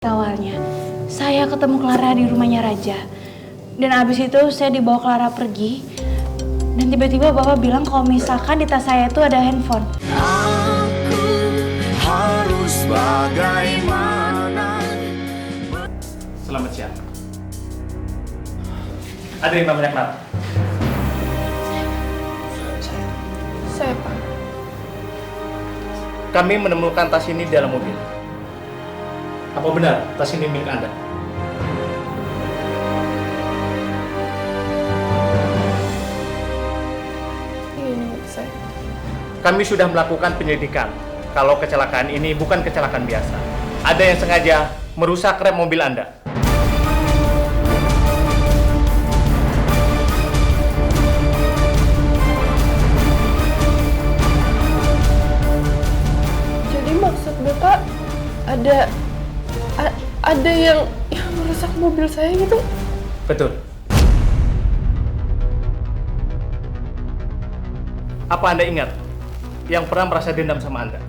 Awalnya, saya ketemu Clara di rumahnya Raja. Dan abis itu saya dibawa Clara pergi. Dan tiba-tiba Bapak bilang kalau misalkan di tas saya itu ada handphone. Aku harus bagaimana? Selamat siang. Ada yang namanya Clara? Saya, Pak. Kami menemukan tas ini di dalam mobil. Apa benar tas ini milik Anda? Ini milik saya. Kami sudah melakukan penyelidikan kalau kecelakaan ini bukan kecelakaan biasa. Ada yang sengaja merusak rem mobil Anda. Jadi maksud Bapak ada yang merusak mobil saya gitu? Betul. Apa Anda ingat yang pernah merasa dendam sama Anda?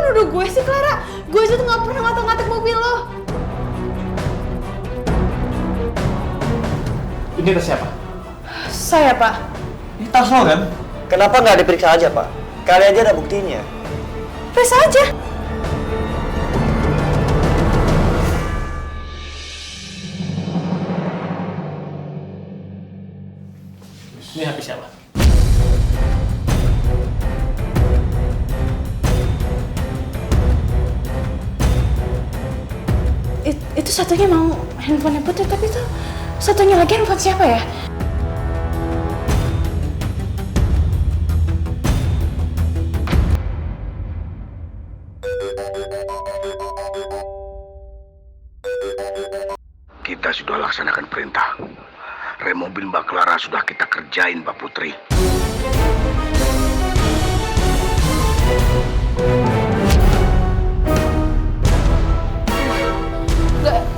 Nuduh gue sih, Clara. Gue aja tuh gak pernah ngatak-ngatak mobil lo. Ini tas siapa? Saya, Pak. Ini tas lo kan? Kenapa nggak diperiksa aja, Pak? Kali aja ada buktinya. Periksa aja. Ini HP siapa? Itu satunya mau handphonenya Putri, tapi itu satunya lagi handphone siapa ya? Kita sudah laksanakan perintah. Rem mobil Mbak Clara sudah kita kerjain, Mbak Putri.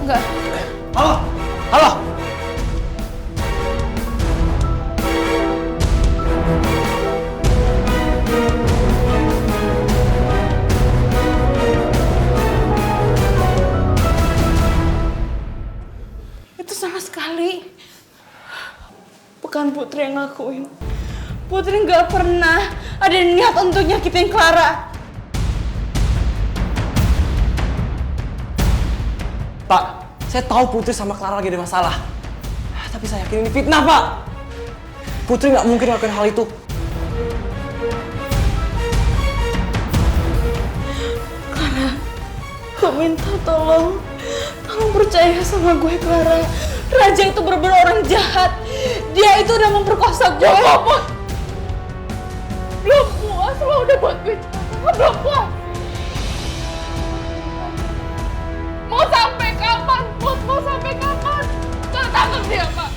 Enggak. Halo? Halo? Itu sama sekali bukan Putri yang ngakuin. Putri nggak pernah ada niat untuk nyakitin Clara. Pak, saya tahu Putri sama Clara lagi ada masalah. Tapi saya yakin ini fitnah, Pak. Putri nggak mungkin ngelakuin hal itu. Clara, gue minta tolong percaya sama gue, Clara. Raja itu bener-bener orang jahat. Dia itu udah memperkosa gue. Belum puas lo udah buat gue. Belum puas. Mau sampai kapan, Put? Mau sampai kapan? Jangan tangkap dia, Pak.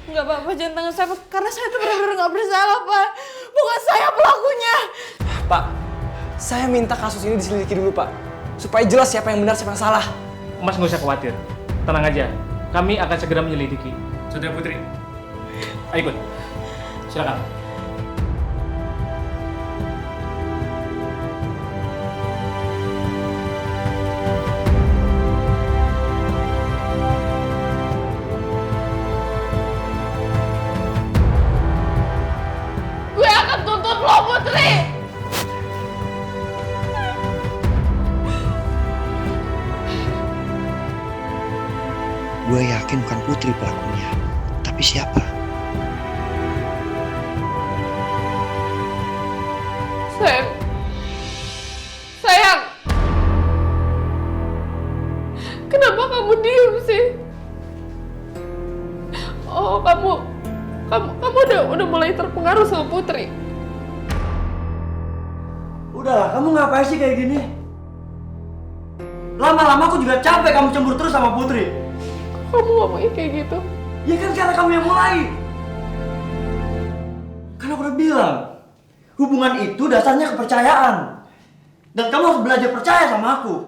Enggak, Pak. Jangan tangan saya, Pak. Karena saya tuh benar-benar nggak bersalah, Pak. Bukan saya pelakunya. Pak, saya minta kasus ini diselidiki dulu, Pak. Supaya jelas siapa yang benar, siapa yang salah. Mas nggak usah khawatir. Tenang aja. Kami akan segera menyelidiki. Saudara Putri, ayo ikut. Silakan. Gue akan tuntut lo, Putri. Gue yakin bukan Putri pelakunya. Tapi siapa? Sayang. Kenapa kamu diem sih? Oh, kamu udah mulai terpengaruh sama Putri. Udahlah, kamu ngapain sih kayak gini? Lama-lama aku juga capek kamu cemburu terus sama Putri. Kamu ngomongin kayak gitu? Ya kan karena kamu yang mulai. Kan aku udah bilang, Hubungan itu dasarnya kepercayaan. Dan kamu harus belajar percaya sama aku.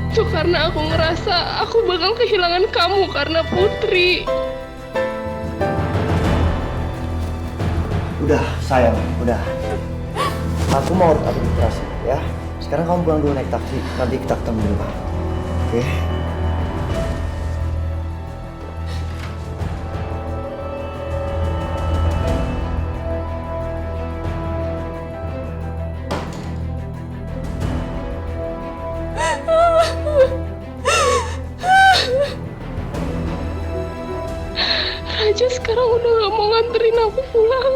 Itu karena aku ngerasa aku bakal kehilangan kamu karena Putri. Udah, sayang, udah. Aku mau urut administrasi, ya. Sekarang kamu pulang dulu naik taksi. Nanti kita ketemu di rumah. Oke? Raja sekarang udah gak mau nganterin aku pulang.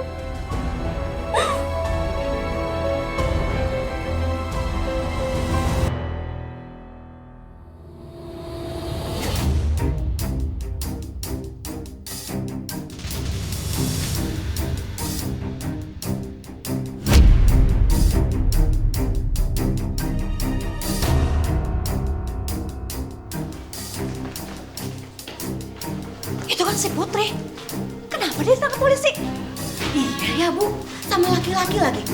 Itu kan si Putri. Kenapa dia ditangkap polisi? Iya ya Bu, sama laki-laki lagi.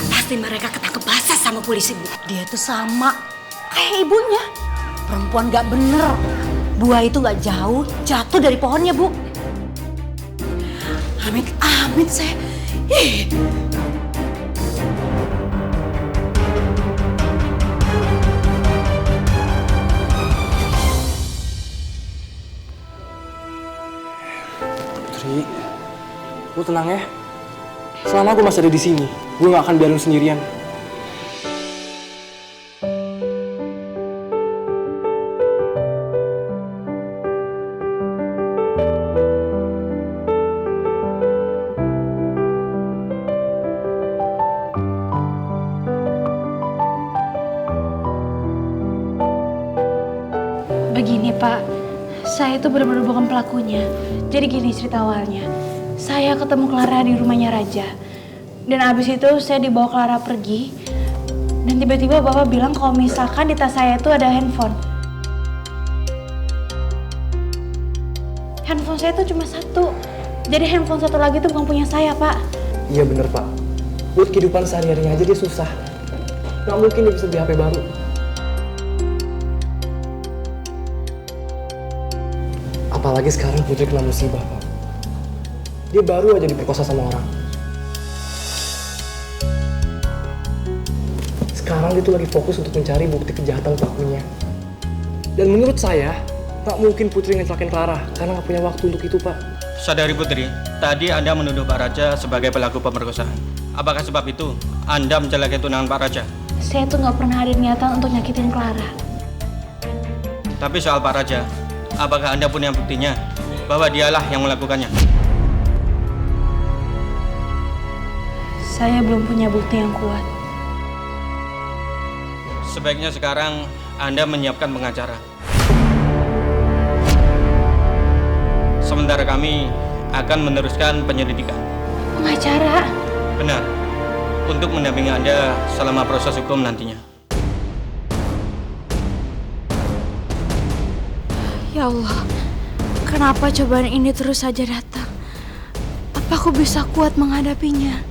Pasti mereka ketangkep basah sama polisi Bu. Dia tuh sama kayak ibunya. Perempuan gak bener. Buah itu gak jauh jatuh dari pohonnya Bu. Amit-amit saya. Ih. Putri, lu tenang ya. Selama gue masih ada di sini, gue gak akan biarin lu sendirian. Begini Pak, saya itu benar-benar bukan pelakunya. Jadi gini cerita awalnya. Saya ketemu Clara di rumahnya Raja. Dan abis itu saya dibawa Clara pergi. Dan tiba-tiba Bapak bilang kalau misalkan di tas saya itu ada handphone. Handphone saya itu cuma satu. Jadi handphone satu lagi itu bukan punya saya Pak. Iya bener Pak. Buat kehidupan sehari-harinya aja dia susah. Gak mungkin dia bisa beli HP baru. Apalagi sekarang Putri kena musibah, Pak. Dia baru aja diperkosa sama orang. Sekarang dia tuh lagi fokus untuk mencari bukti kejahatan pelakunya. Dan menurut saya, tak mungkin Putri ngecelakain Clara karena nggak punya waktu untuk itu, Pak. Sadari Putri, tadi Anda menuduh Pak Raja sebagai pelaku pemerkosaan. Apakah sebab itu Anda mencelakai tunangan Pak Raja? Saya tuh nggak pernah ada niatan untuk nyakitin Clara. Tapi soal Pak Raja, apakah Anda punya buktinya bahwa dialah yang melakukannya? Saya belum punya bukti yang kuat. Sebaiknya sekarang Anda menyiapkan pengacara. Sementara kami akan meneruskan penyelidikan. Pengacara? Benar, untuk mendampingi Anda selama proses hukum nantinya. Ya Allah, kenapa cobaan ini terus saja datang? Apa aku bisa kuat menghadapinya?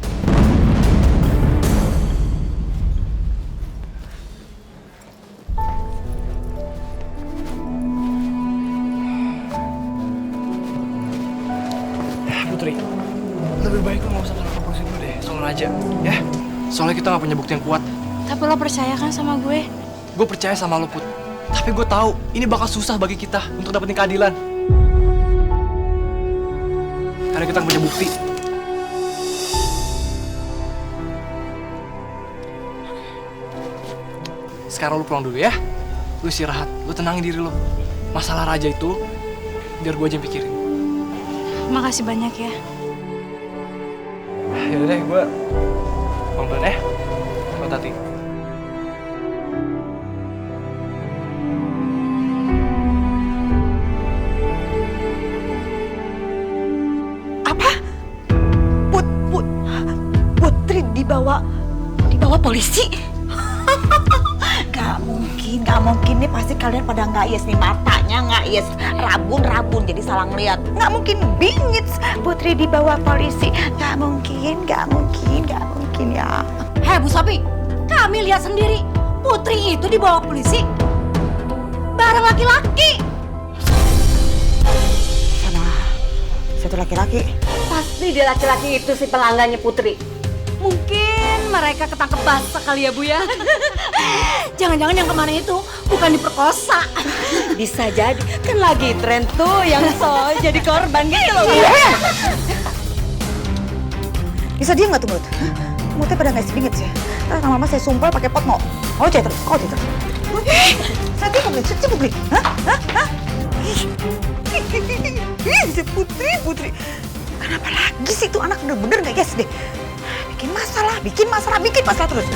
Putri, lebih baik lo gak usah lapor polisi dulu deh soal Raja, ya? Soalnya kita gak punya bukti yang kuat. Tapi lo percaya kan sama gue? Gue percaya sama lo, Put. Tapi gue tahu ini bakal susah bagi kita untuk dapetin keadilan. Karena kita gak punya bukti. Sekarang lo pulang dulu ya. Lo istirahat, lo tenangin diri lo. Masalah Raja itu biar gue aja yang pikirin. Makasih banyak ya. Yaudah deh, gue pulang duluan ya. Hati-hati. Putri dibawa polisi? Gak Nggak mungkin nih, pasti kalian pada nggak yes nih, matanya nggak yes, rabun jadi salah ngeliat. Nggak mungkin bingit Putri dibawa polisi, nggak mungkin ya. Hei Bu Sophie, kami lihat sendiri Putri itu dibawa polisi bareng laki-laki. Sama satu laki-laki. Pasti dia laki-laki itu si pelanggannya Putri. Mungkin mereka ketangkep basah kali ya Bu ya. Jangan-jangan yang kemarin itu bukan diperkosa. Bisa jadi, kan lagi tren tuh yang so jadi korban gitu loh. Bisa diam nggak tuh Mut? Mutnya pada nggak bingit sih. Ntar lama-lama saya sumpel pakai pot mau cek terus, Saya tidak boleh, Hah? Si Putri. Kenapa lagi sih tuh anak bener-bener nggak yes deh? Bikin masalah terus.